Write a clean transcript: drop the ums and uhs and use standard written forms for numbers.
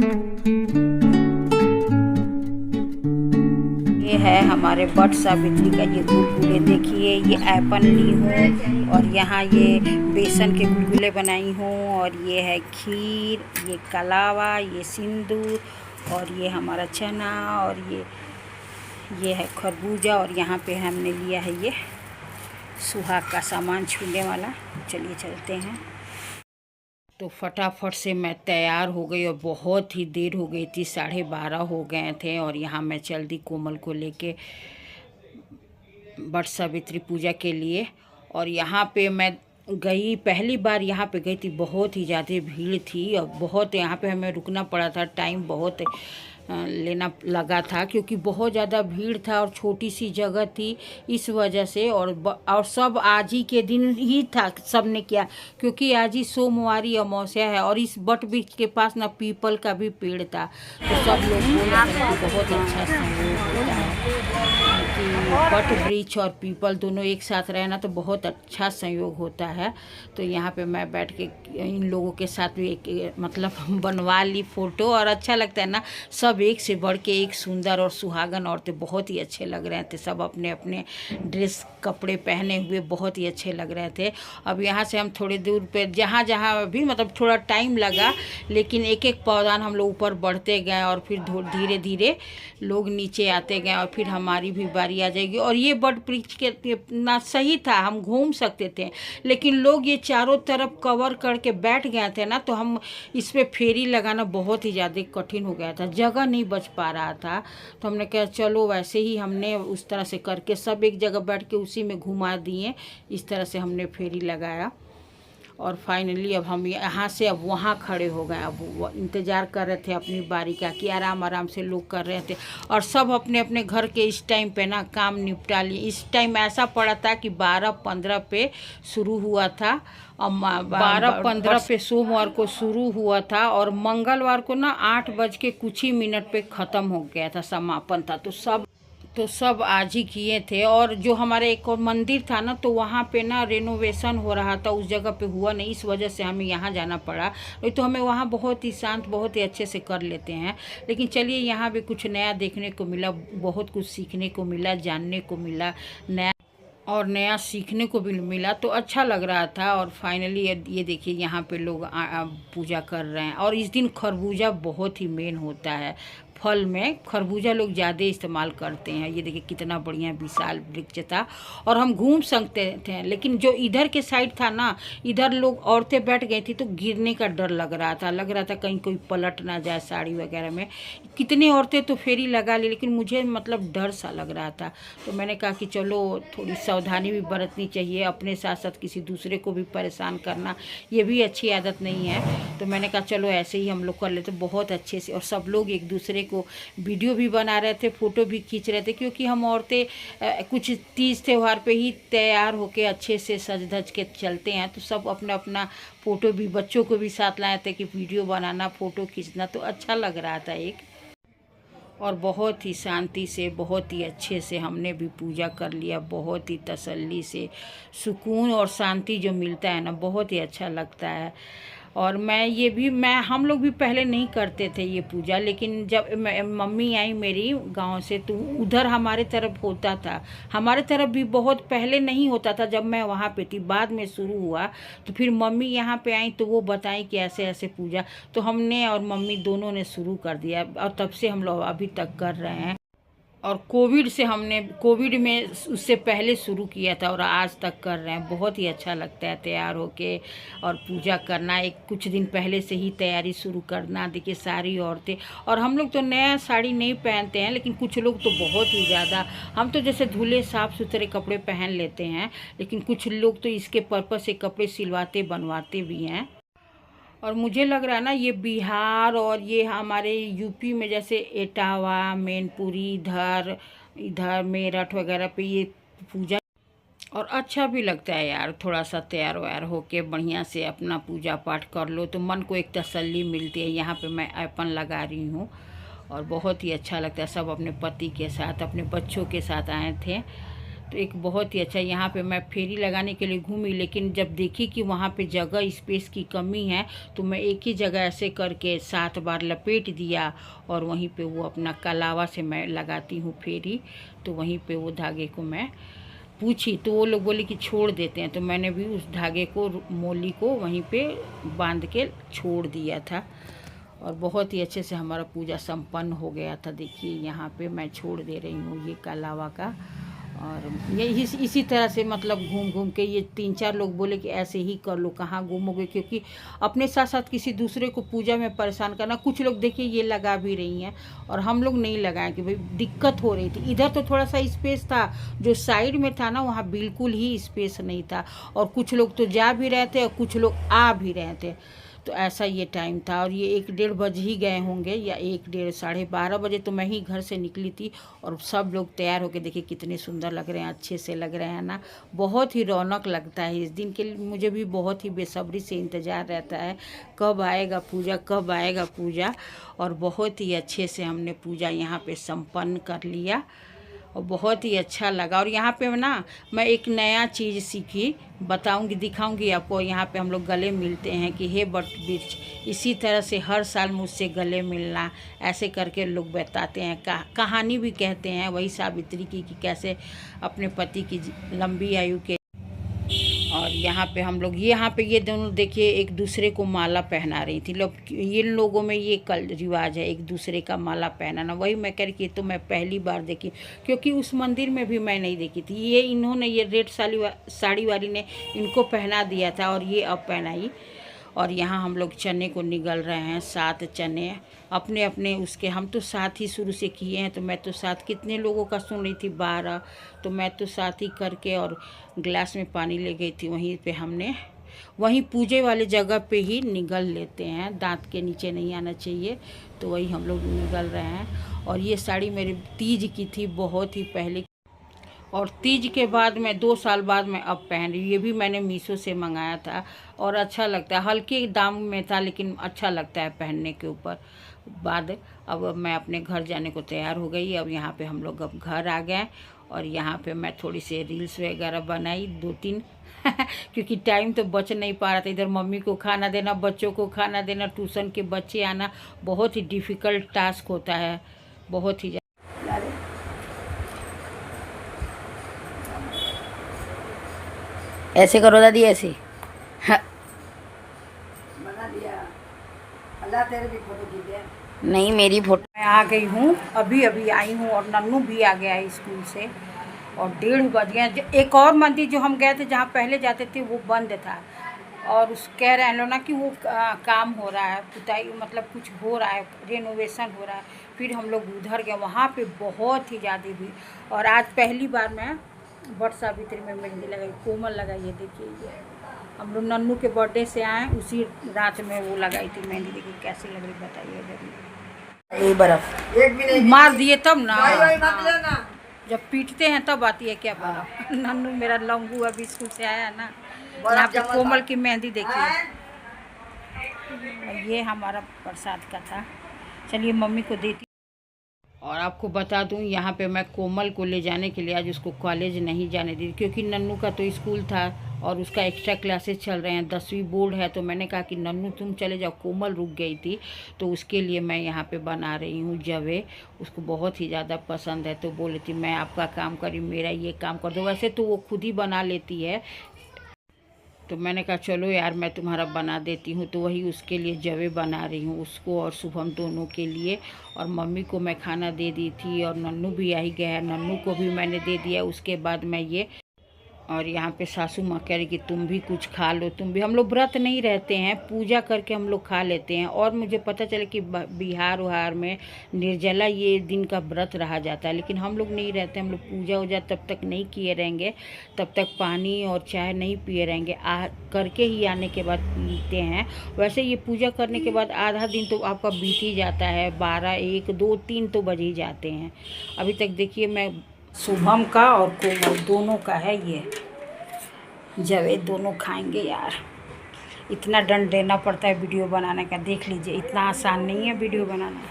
ये है हमारे वट सावित्री का ये गुलगुले। देखिए ये एप्पल ली हूँ और यहाँ ये बेसन के गुलगुले बनाई हूँ, और ये है खीर, ये कलावा, ये सिंदूर, और ये हमारा चना, और ये है खरबूजा, और यहाँ पे हमने लिया है ये सुहाग का सामान छूने वाला। चलिए चलते हैं। तो फटाफट से मैं तैयार हो गई और बहुत ही देर हो गई थी, 12:30 हो गए थे। और यहाँ मैं चल दी कोमल को लेके वट सावित्री पूजा के लिए। और यहाँ पे मैं गई, पहली बार यहाँ पे गई थी, बहुत ही ज़्यादा भीड़ थी और बहुत यहाँ पे हमें रुकना पड़ा था, टाइम बहुत लेना लगा था क्योंकि बहुत ज़्यादा भीड़ था और छोटी सी जगह थी इस वजह से। और सब आज ही के दिन ही था, सब ने किया क्योंकि आज ही सोमवारी अमावस्या है। और इस वट वृक्ष के पास ना पीपल का भी पेड़ था, तो सब लोग बोल रहे थे कि बहुत अच्छा संयोग होता है कि वट वृक्ष और पीपल दोनों एक साथ रहना तो बहुत अच्छा संयोग होता है। तो यहाँ पे मैं बैठ के इन लोगों के साथ भी एक मतलब बनवा ली फ़ोटो, और अच्छा लगता है ना, सब एक से बढ़ के एक सुंदर और सुहागन औरतें बहुत ही अच्छे लग रहे थे। सब अपने अपने ड्रेस कपड़े पहने हुए बहुत ही अच्छे लग रहे थे। अब यहाँ से हम थोड़ी दूर पे जहाँ जहाँ भी मतलब थोड़ा टाइम लगा, लेकिन एक एक पौधान हम लोग ऊपर बढ़ते गए और फिर धीरे धीरे लोग नीचे आते गए और फिर हमारी भी बारी आ जाएगी। और ये वट वृक्ष के ना सही था, हम घूम सकते थे, लेकिन लोग ये चारों तरफ कवर करके बैठ गए थे ना, तो हम इस पर फेरी लगाना बहुत ही ज़्यादा कठिन हो गया था, जगह नहीं बच पा रहा था। तो हमने कहा चलो वैसे ही हमने उस तरह से करके सब एक जगह बैठ के उसी में घुमा दिए, इस तरह से हमने फेरी लगाया। और फाइनली अब हम यहाँ से अब वहाँ खड़े हो गए। अब वो इंतज़ार कर रहे थे अपनी बारी का कि आराम आराम से लोग कर रहे थे, और सब अपने अपने घर के इस टाइम पे ना काम निपटा लिए। इस टाइम ऐसा पड़ा था कि 12:15 पे शुरू हुआ था, और 12:15 पे सोमवार को शुरू हुआ था और मंगलवार को ना 8 बज के कुछ ही मिनट पे ख़त्म हो गया था, समापन था। तो सब आज ही किए थे। और जो हमारे एक और मंदिर था ना, तो वहाँ पे ना रेनोवेशन हो रहा था, उस जगह पे हुआ नहीं, इस वजह से हमें यहाँ जाना पड़ा। तो हमें वहाँ बहुत ही शांत, बहुत ही अच्छे से कर लेते हैं। लेकिन चलिए यहाँ भी कुछ नया देखने को मिला, बहुत कुछ सीखने को मिला, जानने को मिला, नया सीखने को भी मिला, तो अच्छा लग रहा था। और फाइनली ये देखिए यहाँ पे लोग पूजा कर रहे हैं। और इस दिन खरबूजा बहुत ही मेन होता है, फल में खरबूजा लोग ज़्यादा इस्तेमाल करते हैं। ये देखिए कितना बढ़िया विशाल वृक्ष था, और हम घूम सकते थे, लेकिन जो इधर के साइड था ना, इधर लोग औरतें बैठ गई थी तो गिरने का डर लग रहा था कहीं कोई पलट ना जाए साड़ी वगैरह में। कितनी औरतें तो फेरी लगा ली, लेकिन मुझे मतलब डर सा लग रहा था। तो मैंने कहा कि चलो थोड़ी सावधानी भी बरतनी चाहिए, अपने साथ साथ किसी दूसरे को भी परेशान करना ये भी अच्छी आदत नहीं है। तो मैंने कहा चलो ऐसे ही हम लोग कर लेते, बहुत अच्छे से। और सब लोग एक दूसरे को वीडियो भी बना रहे थे, फ़ोटो भी खींच रहे थे, क्योंकि हम औरतें कुछ तीज त्यौहार पे ही तैयार होके अच्छे से सज धज के चलते हैं। तो सब अपना अपना फ़ोटो भी, बच्चों को भी साथ लाए थे कि वीडियो बनाना, फ़ोटो खींचना, तो अच्छा लग रहा था एक। और बहुत ही शांति से, बहुत ही अच्छे से हमने भी पूजा कर लिया, बहुत ही तसल्ली से। सुकून और शांति जो मिलता है ना, बहुत ही अच्छा लगता है। और हम लोग भी पहले नहीं करते थे ये पूजा, लेकिन जब मम्मी आई मेरी गांव से, तो उधर हमारे तरफ होता था। हमारे तरफ भी बहुत पहले नहीं होता था, जब मैं वहाँ पे थी, बाद में शुरू हुआ। तो फिर मम्मी यहाँ पे आई तो वो बताई कि ऐसे ऐसे पूजा, तो हमने और मम्मी दोनों ने शुरू कर दिया, और तब से हम लोग अभी तक कर रहे हैं। और कोविड में उससे पहले शुरू किया था और आज तक कर रहे हैं। बहुत ही अच्छा लगता है तैयार होके और पूजा करना, एक कुछ दिन पहले से ही तैयारी शुरू करना। देखिए सारी औरतें, और हम लोग तो नया साड़ी नहीं पहनते हैं, लेकिन कुछ लोग तो बहुत ही ज़्यादा, हम तो जैसे धुले साफ़ सुथरे कपड़े पहन लेते हैं, लेकिन कुछ लोग तो इसके पर्पज़ से कपड़े सिलवाते बनवाते भी हैं। और मुझे लग रहा है ना, ये बिहार और ये हमारे यूपी में जैसे इटावा, मैनपुरी, इधर इधर मेरठ वगैरह पे ये पूजा, और अच्छा भी लगता है यार, थोड़ा सा तैयार व्यार होके बढ़िया से अपना पूजा पाठ कर लो तो मन को एक तसल्ली मिलती है। यहाँ पे मैं एप्पल लगा रही हूँ और बहुत ही अच्छा लगता है। सब अपने पति के साथ, अपने बच्चों के साथ आए थे, तो एक बहुत ही अच्छा, यहाँ पे मैं फेरी लगाने के लिए घूमी, लेकिन जब देखी कि वहाँ पे जगह स्पेस की कमी है तो मैं एक ही जगह ऐसे करके 7 बार लपेट दिया और वहीं पे वो अपना कलावा से मैं लगाती हूँ फेरी। तो वहीं पे वो धागे को मैं पूछी तो वो लोग बोले कि छोड़ देते हैं, तो मैंने भी उस धागे को, मोली को वहीं पे बांध के छोड़ दिया था और बहुत ही अच्छे से हमारा पूजा संपन्न हो गया था। देखिए यहाँ पे मैं छोड़ दे रही हूँ ये कलावा का। और ये इसी तरह से मतलब घूम घूम के ये 3-4 लोग बोले कि ऐसे ही कर लो, कहाँ घूमोगे, क्योंकि अपने साथ साथ किसी दूसरे को पूजा में परेशान करना। कुछ लोग देखिए ये लगा भी रही हैं और हम लोग नहीं लगाए कि भाई दिक्कत हो रही थी। इधर तो थोड़ा सा स्पेस था, जो साइड में था ना वहाँ बिल्कुल ही स्पेस नहीं था और कुछ लोग तो जा भी रहे थे और कुछ लोग आ भी रहे थे। तो ऐसा ये टाइम था और ये 1-1:30 बज ही गए होंगे या 1-1:30 12:30 बजे तो मैं ही घर से निकली थी। और सब लोग तैयार होके देखिए कितने सुंदर लग रहे हैं, अच्छे से लग रहे हैं ना। बहुत ही रौनक लगता है इस दिन के लिए। मुझे भी बहुत ही बेसब्री से इंतज़ार रहता है कब आएगा पूजा, कब आएगा पूजा। और बहुत ही अच्छे से हमने पूजा यहाँ पे संपन्न कर लिया और बहुत ही अच्छा लगा। और यहाँ पे ना मैं एक नया चीज़ सीखी, बताऊंगी, दिखाऊंगी आपको। यहाँ पे हम लोग गले मिलते हैं कि हे बट वृक्ष, इसी तरह से हर साल मुझसे गले मिलना, ऐसे करके लोग बताते हैं, कहानी भी कहते हैं वही सावित्री की कि कैसे अपने पति की लंबी आयु के। और यहाँ पे हम लोग यहाँ पे ये दोनों देखिए एक दूसरे को माला पहना रही थी लोग। इन लोगों में ये कल रिवाज है एक दूसरे का माला पहनाना। वही मैं कह रही कि तो मैं पहली बार देखी, क्योंकि उस मंदिर में भी मैं नहीं देखी थी। ये इन्होंने, ये रेड साड़ी वाली ने इनको पहना दिया था और ये अब पहनाई। और यहाँ हम लोग चने को निगल रहे हैं, 7 चने अपने अपने उसके। हम तो 7 ही शुरू से किए हैं, तो मैं तो 7, कितने लोगों का सुन रही थी 12, तो मैं तो 7 ही करके और गिलास में पानी ले गई थी। वहीं पे हमने वहीं पूजे वाले जगह पे ही निगल लेते हैं, दांत के नीचे नहीं आना चाहिए, तो वही हम लोग निगल रहे हैं। और ये साड़ी मेरी तीज की थी, बहुत ही पहले, और तीज के बाद मैं 2 साल बाद मैं अब पहन रही हूँ। ये भी मैंने मीशो से मंगाया था और अच्छा लगता है, हल्के दाम में था लेकिन अच्छा लगता है पहनने के ऊपर। बाद अब मैं अपने घर जाने को तैयार हो गई। अब यहाँ पे हम लोग अब घर आ गए और यहाँ पे मैं थोड़ी सी रील्स वगैरह बनाई 2-3 क्योंकि टाइम तो बच नहीं पा रहा था। इधर मम्मी को खाना देना, बच्चों को खाना देना, ट्यूशन के बच्चे आना, बहुत ही डिफ़िकल्ट टास्क होता है, बहुत ही। ऐसे करो दादी, ऐसे बना दिया। अल्लाह तेरे भी फोटो खींच दिया। नहीं, मेरी फोटो। मैं आ गई हूँ, अभी आई हूँ और नन्नू भी आ गया है स्कूल से और 1:30 बज गए। एक और मंदिर जो हम गए थे जहाँ पहले जाते थे वो बंद था और उस कह रहे हैं लोग ना कि वो काम हो रहा है, पुताई मतलब कुछ हो रहा है, रेनोवेशन हो रहा है। फिर हम लोग उधर गए, वहाँ पे बहुत ही ज़्यादा भीड़। और आज पहली बार मैं बट सावित्री में मेहंदी लगाई, कोमल लगाई है। देखिए ये हम लोग नन्नू के बर्थडे से आए, उसी रात में वो लगाई थी मेहंदी। देखिए कैसी लग रही बताइए जरूर। ये बर्फ एक भी नहीं मार दिए तब ना, जब पीटते हैं तब आती है क्या बर्फ। नन्नू मेरा लंगू अभी स्कूल से आया ना। यहाँ पे कोमल की मेहंदी देखिए। ये हमारा प्रसाद का था, चलिए मम्मी को देती। और आपको बता दूं यहाँ पे मैं कोमल को ले जाने के लिए आज उसको कॉलेज नहीं जाने दी, क्योंकि नन्नू का तो स्कूल था और उसका एक्स्ट्रा क्लासेस चल रहे हैं, 10वीं बोर्ड है। तो मैंने कहा कि नन्नू तुम चले जाओ, कोमल रुक गई थी। तो उसके लिए मैं यहाँ पे बना रही हूँ जवे, उसको बहुत ही ज़्यादा पसंद है। तो बोली थी मैं आपका काम करी, मेरा ये काम कर दो। वैसे तो वो खुद ही बना लेती है, तो मैंने कहा चलो यार मैं तुम्हारा बना देती हूँ। तो वही उसके लिए जवे बना रही हूँ, उसको और शुभम दोनों के लिए। और मम्मी को मैं खाना दे दी थी और नन्नू भी आ ही गया, नन्नू को भी मैंने दे दिया। उसके बाद मैं ये, और यहाँ पे सासू माँ कह रही कि तुम भी कुछ खा लो, तुम भी। हम लोग व्रत नहीं रहते हैं, पूजा करके हम लोग खा लेते हैं। और मुझे पता चले कि बिहार उहार में निर्जला ये दिन का व्रत रहा जाता है, लेकिन हम लोग नहीं रहते। हम लोग पूजा वूजा तब तक नहीं किए रहेंगे, तब तक पानी और चाय नहीं पिए रहेंगे, करके ही आने के बाद पीते हैं। वैसे ये पूजा करने के बाद आधा दिन तो आपका बीत ही जाता है, 12, 1, 2, 3 तो बज ही जाते हैं। अभी तक देखिए मैं शुभम का और कोमल दोनों का है ये जवे, दोनों खाएंगे। यार इतना दंड देना पड़ता है वीडियो बनाने का, देख लीजिए, इतना आसान नहीं है वीडियो बनाना।